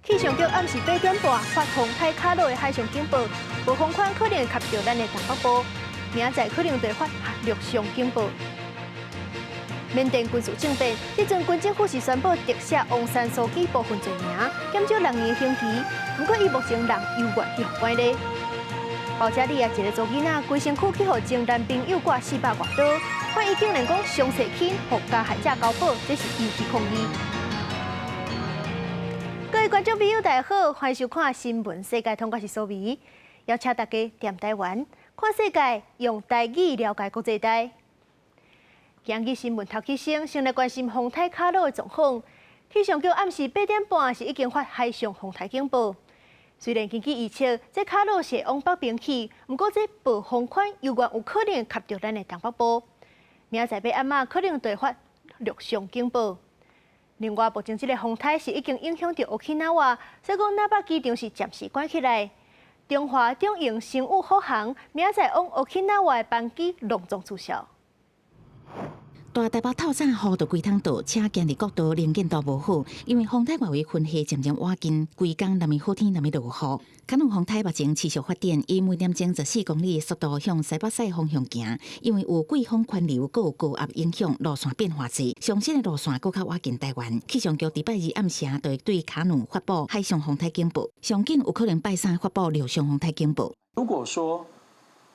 气象局暗时8点半发洪台卡路的海上警报，无风款可能会卡到咱的东北部，明仔载可能会发陆上警报。缅甸军事政变，这阵军政府是宣布特赦昂山素季部分罪名，减少6年的刑期。不过，伊目前人犹原去关咧。保加利亚一个查囡仔，规身躯去互前男朋友挂400多刀，看伊竟然讲伤势轻，互加害者交保，这是引起抗议。各位观众朋友，大家好，欢迎收看《新闻世界》，通我是苏眉，邀请大家踮台湾看世界，用台语了解国际台。今日新闻头起先来关心洪台卡路的状况。气象局暗时8点半是已经发海上洪台警报。虽然根据预测，这卡路是往北边去，不过这暴风圈犹原有可能卡到咱的东北部。明仔载暗暝可能会发陆上警报。另外，目前这个风台是已经影响到 Okinawa， 所以讲那霸机场是暂时关起来。中华中营商务虎航明仔载往 Okinawa 的班机隆重取消。大台北透早雨到规趟道，车行入国道能见度无好，因为风台外围云系渐渐瓦近，规工南面好天，南面落雨。卡农风台目前持续发展，以每点钟14公里的速度向西北西方向行，因为有季风环流，还有高压影响，路线变化多，上新的路线更较瓦近台湾。气象局伫拜二暗时就会对卡农发布海上风台警报，上紧有可能拜三发布陆上风台警报。如果说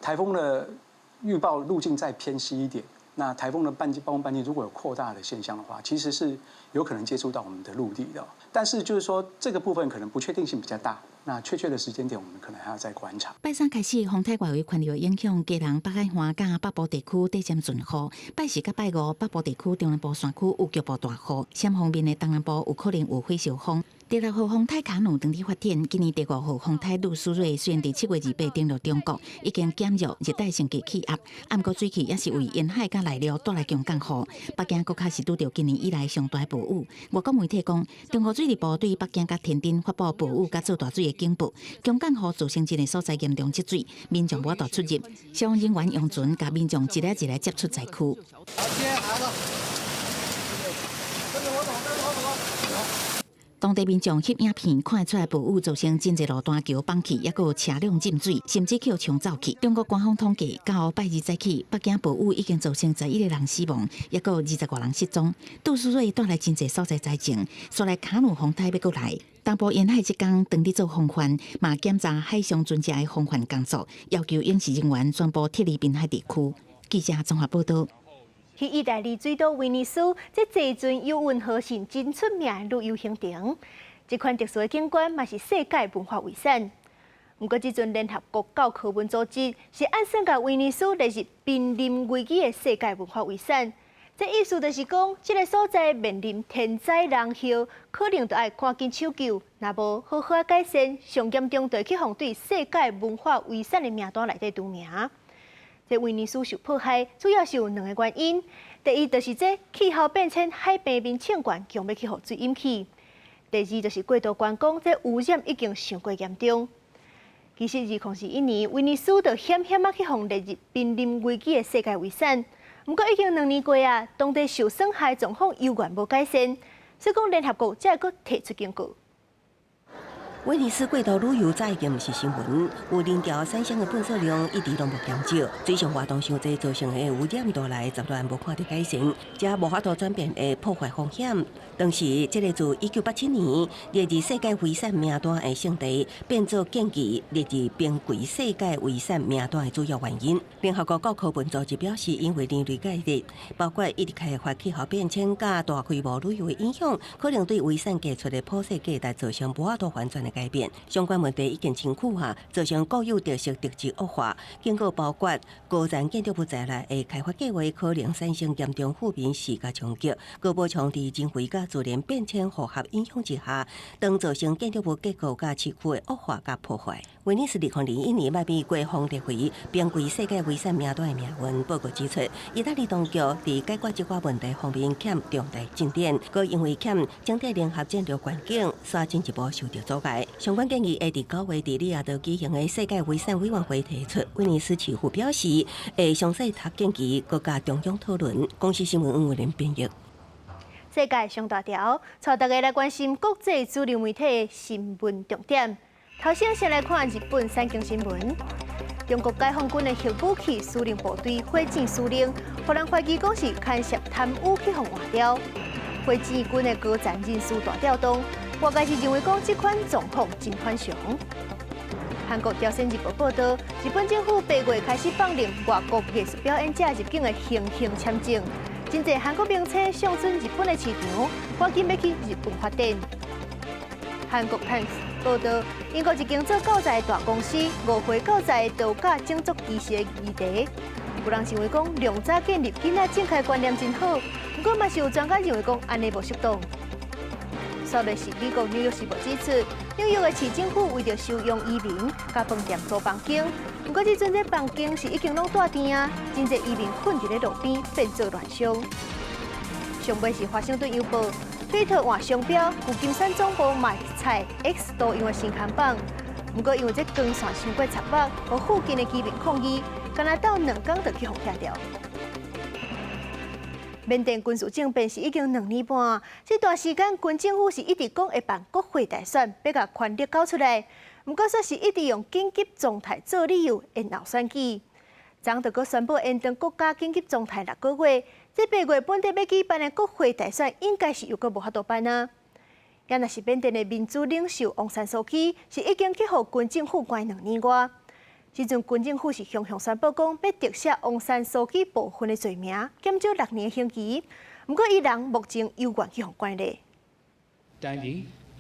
台风的预报路径再偏西一点，那台风的暴风半径如果有扩大的现象的话，其实是有可能接触到我们的陆地的。但是就是说这个部分可能不确定性比较大，那确切的时间点我们可能还要再观察。拜三开始，风台外围环流影响，基隆、北海岸甲北部地区逐渐顺雨。拜四甲拜五，北部地区、中南部山区有局部大雨，相方面的东南部有可能有火烧风。第6号风台卡努当地发展，今年第5号风台露苏瑞虽然伫7月28登陆中国，已经减弱热带性低气压，不过水汽也是为沿海甲内陆带来强降雨。北京国卡是拄到今年以来上大暴雨。外国媒体讲，中国水利部对北京甲天津发布暴雨甲做大水的警报，强降雨造成一个所在严重积水，民众无法度出入，消防人员用船甲民众一个一个接出灾区。当地民众翕影片看出来，暴雨造成真侪路段桥崩去，也有车辆浸水，甚至去冲走去。中国官方统计，到拜二早起，北京暴雨已经造成11个人死亡，也有20多人失踪。杜苏芮带来真侪所在灾情，所来卡努风台要过来。东部沿海即天当日做防范，嘛检查海上船只的防范工作，要求应事人员全部撤离滨海地区。记者综合报道。去意大利水岛威尼斯，这坐船游运河是真出名的旅游行程。这款特殊的景观嘛是世界文化遗产。不过，这阵联合国教科文组织是按算甲威尼斯列入濒临危机的世界文化遗产。这意思就是讲，这个所在面临天灾人祸，可能就要赶紧抢救。若无好好改善，上严重就会去互对世界文化遗产的名单内底除名。这威尼斯受迫害，主要是有2个原因。第一，就是这气候变迁，海平面升悬，强要去互水引起；第二，就是过度观光，这污染已经上过严重。其实2021年，威尼斯就险险去互列入濒临危机的世界遗产。不过已经2年过啊，当地受损害状况犹原无改善，所以讲联合国才会提出警告。威尼斯过度旅游早已经不是新闻，有零条产生的垃圾量一直都无减少，水上活动伤济造成的污染度来10年无看到改善，这无法度转变的破坏风险。当时，这个自1987年列入世界遗产名单的圣地，变作近期列入濒危世界遗产名单的主要原因。联合国教科文组织表示，因为人类介入，包括一直开发气候变迁加大规模旅游的影响，可能对遗产寄出的普世价值造成无法度反转的改变。相关问题已经清楚下，造成国有特色特质恶化。警告包括高层建筑物在内的开发计划可能产生严重负面视觉冲击，高补充伫人为甲自然变迁复合影响之下，当造成建筑物结构甲市区的恶化甲破坏。威尼斯2021年迈美国方列为濒危世界遗产名单的命运。报告指出，意大利当局伫解决这寡问题方面欠重大进展，佮因为欠整体联合战略环境，煞进一步受到阻碍。相关建议会伫9月伫里亚岛举行的世界遗产委员会提出。威尼斯市府表示，会详细读建议，佮加中央讨论。公司新闻黄伟林编译。世界上大条，带大家来关心国际主流媒体的新闻重点。头先来看日本三经新闻。中国解放军的核武器司令部队火箭司令，互人怀疑讲是牵涉贪污去互换掉。火箭军的高层人事大调动，外界是认为讲这款状况真反常。韩国朝鲜日报报道，日本政府8月开始放任外国艺术表演者入境的行签证，真侪韩国名册上准日本的市场，赶紧要去日本发展。韩国 Times 报道，英国一间做教材大公司误会教材造假种族歧视的议题，有人认为讲量早建立囡仔正确观念真好，不过嘛是有专家认为讲安尼无适当。稍类是美国《纽约时报》指出，纽约的市政府为着收容移民，甲饭店租房间，不过即阵这房间是已经拢带电啊，真侪移民困伫咧路边，变做乱象。上尾是《华盛顿邮报》。推特换商标，旧金山总部卖菜 X 都因为新看板，不过因为这光线伤过插目，和附近的居民抗议，干那到2天就去互拆掉。缅甸军事政变是已经2年半，这段时间军政府是一直讲会办国会大选，要甲权力搞出来，不过说是一直用紧急状态做理由，延后选举。昨就阁宣布延长国家紧急状态6个月。这8月本地要举办的国会大选，应该是又阁无法度办啊！也若是缅甸的民主领袖翁山苏姬，是已经去互军政府关2年外。时阵军政府是向宣布讲，要撤销翁山苏姬部分的罪名，减少6年的刑期。不过，伊人目前有愿去互关咧。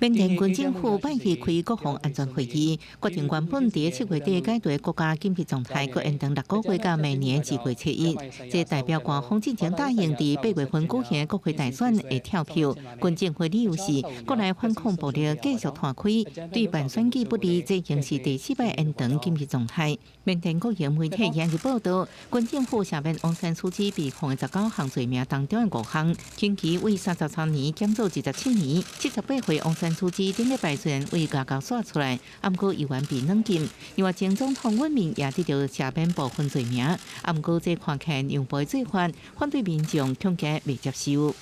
缅甸军政府拜日开国防安全会议，决定原本伫7月底解除国家紧急状态，搁延长6个月到明年2月7日。这代表官方进程答应伫8月份举行的国会大选会跳票。军政府理由是国内反恐暴力继续拓开，对办选举不利，这已经是第4摆延长紧急状态。缅甸国营媒体引述报道，军政府下面翁山苏姬被控的19项罪名当中的5项，刑期为33年减做17年。78岁翁山苏姬顶礼拜虽然为外交刷出来，不过依然被软禁。另外，前总统阮明也得到赦免部分罪名，不过这看起来让步做法，反对民众恐惊未接受。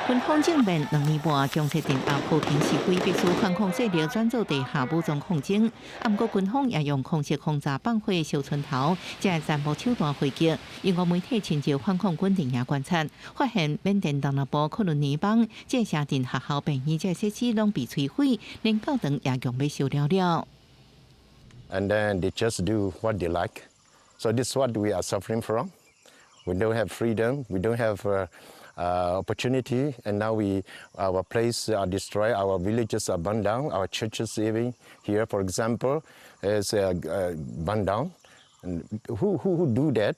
军方政变2年半，将设定后和平示威必须反恐势力转做地下武装抗争。不过，军方也用空袭轰炸放火烧村头，才暂无手段回击。英国媒体亲照反恐军电影观察，发现缅甸东南部克伦尼邦这城镇学校病院这设施拢被摧毁，连教堂也用要烧了。And then they just do what they like. So this is what we are suffering from. We don't have freedom. We don't have opportunity, and now our place are destroyed, our villages are burned down, our churches even here, for example, is burned down. And who do that?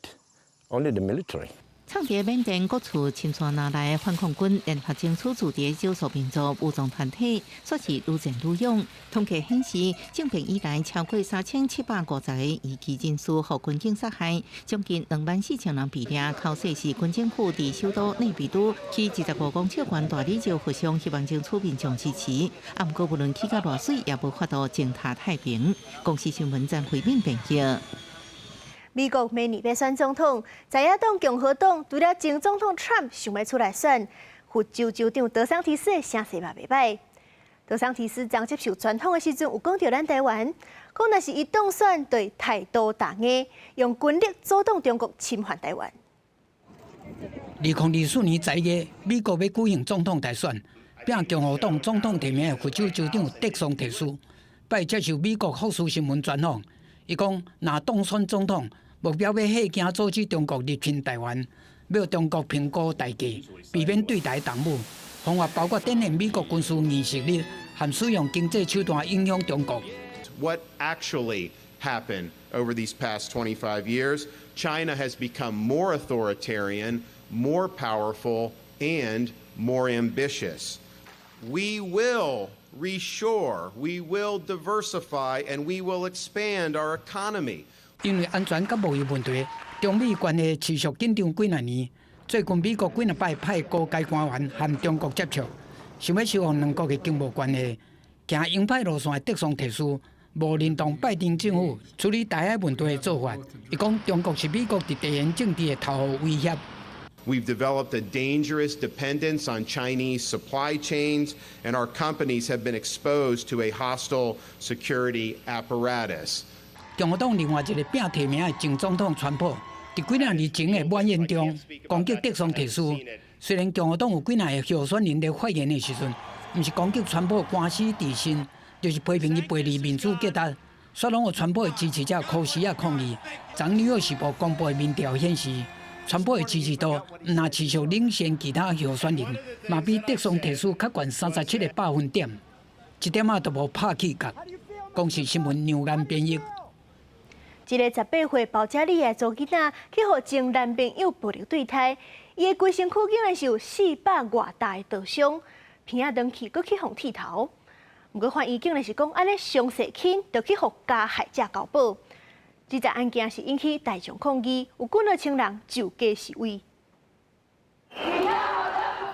Only the military. 藏伫缅甸各处清川拿来反恐军联合争取驻地少数民族武装团体，说是愈战愈勇。统计显示，政变以来超过3750个遗弃人数互军警杀害，将近24000人被抓。考试是军政府伫首都内比都起25公尺悬大礼照互相希望争取民众支持。不过无论起到偌水，也无法度践踏太平。公司新闻站回面评价。美国明年要选总统，在野党共和党除了前总统 Trump 想要出来选，佛州州长德桑提斯的声势嘛袂歹。德桑提斯刚接受专访的时阵，有讲到咱台湾，讲若是伊当选对态度打压，用军力阻挡中国侵犯台湾。2024年10月，美国要举行总统大选，并共和党总统提名的佛州州长德桑提斯，拜接受美国福斯新闻专访。伊讲，若当选总统，目标要吓惊阻止中国入侵台湾，要中国评估代价，避免对台动武。方法包括展现美国军事硬实力，和使用经济手段影响中国。What actually happened over these past 25 years? China has become more authoritarian, more powerful, and more ambitious. We will reshore, we will diversify, and we will expand our economy. 因为安全甲贸易问题，中美关系持续紧张几啊年。最近美国几啊摆派高阶官员和中国接触，想要修复两国的经贸关系。行鹰派路线的德桑提斯无认同拜登政府处理台海问题的做法。伊讲中国是美国伫地缘政治的头号威胁。We've developed a dangerous dependence on Chinese supply chains, and our companies have been exposed to a hostile security apparatus. 共和党另外一个拼提名的前总统川普，在几年日前的晚宴中攻击德桑提斯。虽然共和党有几名的候选人在发言的时阵，不是攻击川普官司自身，就是批评伊背离民主价值，率拢有川普的支持者科西亚抗议。昨《纽约时报》公布的民调显示，川普的支持度唔但持续领先其他候选人，嘛比德桑提斯较悬37%，一点仔都无拍起角。公视新闻牛眼编译。一个18岁保加利亚查囡仔去互前男朋友暴力对待，伊的规身躯竟然是有400外大的刀伤，片仔登去，搁去互剃头。不过法院竟然是讲安尼伤势轻，就去互加害者交保。这则案件是引起大众抗议，有几多青人就街示威。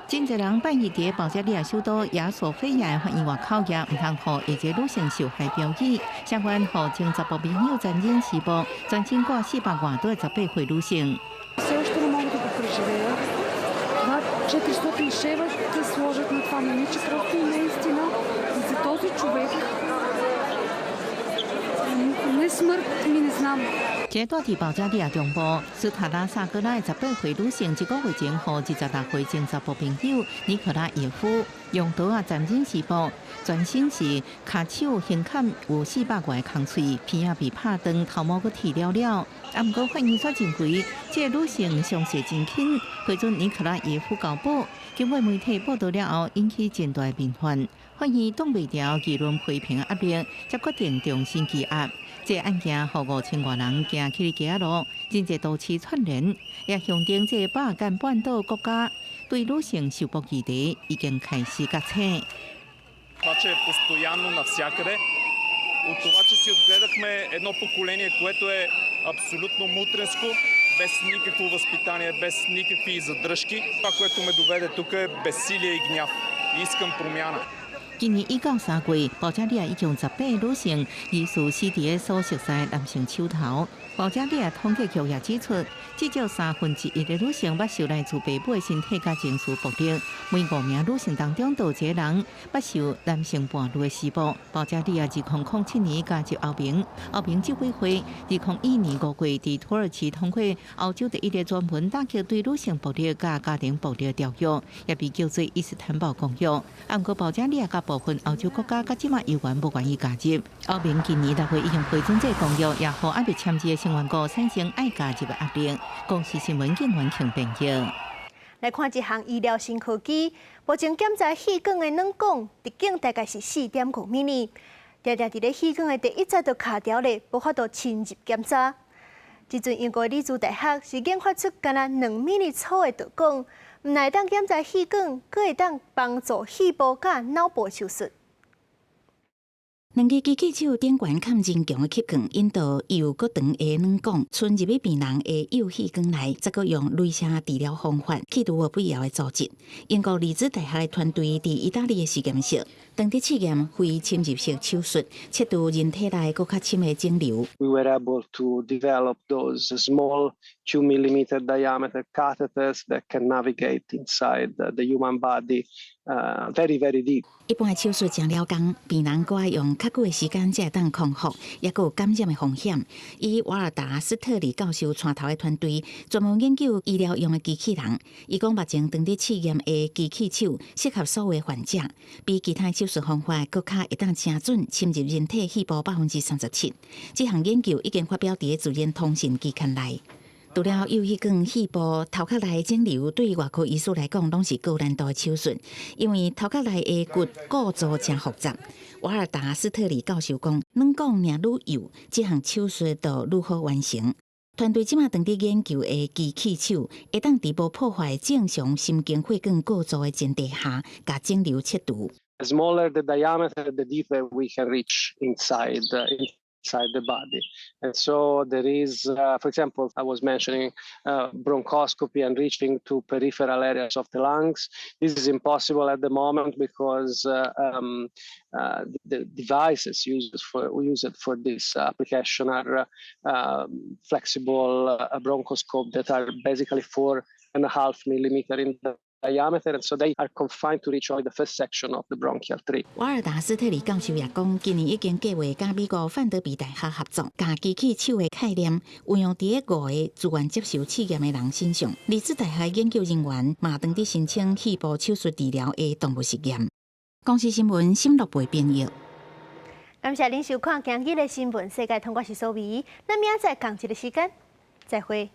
真侪人半夜伫保加利亚首都亚索菲亚法院外口也唔通互一个女性受害标语，相关互前查甫朋友残忍施暴，全身挂400外多18岁女性。这住伫保加利亚中部斯塔拉萨格拉的18岁女性，一个月前互26岁前查甫朋友尼可拉耶夫用刀残忍施暴，全身是脚手胸坎有400外的空碎，鼻仔被拍断，头毛阁剃了了。不过法院却认为，这个女性伤势真轻，批准尼可拉耶夫交保。经过媒体报道了后，引起真大民愤。法院挡袂牢舆论批评的压力，才决定重新羁押。这案件互5000多人行起街路，真侪都市串联，也象征这巴尔干半岛国家对女性受暴议题已經開始覺醒。Това, че е постоянно навсякъде, от това, че си отгледахме едно поколение, което е абсолютно мутренско, без никакво възпитание, без никакви задръжки. Това, което ме доведе тук е безсилие и гняв. Искам промяна. 今年1到3月，保加利亚已經18女性疑似死伫所熟悉的男性手頭。保加利亚統計局也指出，至少1/3的女性捌受來自爸母的身體甲情緒暴力，每5名女性當中就有1個人捌受男性伴侶的施暴。保加利亞2007年加入歐盟執委會，2012年5月伫土耳其通過歐洲第一個專門打擊對女性暴力甲家庭暴力條約，也被叫做伊斯坦堡公約。不過保加利亞甲部分歐洲國家甲即馬依然不願意加入。歐盟今年6月已經批准這公約，也互還未簽字的成員國產生愛加入的壓力。公視新聞應援慶朋友。來看一項醫療新科技，目前檢查氣管的軟管直徑大概是4.5米米，常常佇咧氣管的第一節就卡掉咧，無法度深入檢查。即陣英國利茲大學是研發出敢若2米米粗的導管，唔但當檢查氣管，佫會當幫助肺部甲腦部手術。2支機器手頂懸嵌真強的吸管，引導又閣長的軟管伸入去病人的右氣管內，再閣用雷射治療方法去除有必要的組織。英國利茲大學的團隊佇意大利的實驗室，當地試驗非侵入式手術，切除人體內閣較深的腫瘤。We were able to develop those small 2 millimeter diameter catheters that can navigate inside the human body very, very deep. 一般的手術真了工，病人佫愛用較久的時間才會當康復，也佫有感染的風險。以瓦爾達斯特里教授帶頭的團隊，專門研究醫療用的機器人。伊講目前當地試驗的機器手適合所有的患者，比其他手術方法佫較會當精準侵入人體細胞37%。這項研究已經發表佇自然通信期刊內。除了右氣管細部頭殼內腫瘤，對外科醫師來講，攏是高難度的手術，因為頭殼內的骨構造真複雜。瓦爾達斯特里教授講，軟管爾愈幼，這項手術就愈好完成。團隊即馬當地研究的機器手，會當佇無破壞正常神經血管構造的前提下，把腫瘤切除。The smaller the diameter, the deeper we can reach inside the body. And so there is, for example, I was mentioning bronchoscopy and reaching to peripheral areas of the lungs. This is impossible at the moment because the devices used for this application are flexible bronchoscope that are basically for 1.5 millimeter in diameter, and so they are confined to reach only the first section of the bronchial tree. 瓦尔达斯特里教授也讲，今年已经计划甲美国范德比大学合作，甲机器手的概念运用伫5个自愿接受试验的人身上。李子大学研究人员嘛，当伫申请肺部手术治疗的动物实验。公视新闻沈乐培编译。感谢您收看今日的新闻，世界通过是苏维。咱明仔载同一个时间再会。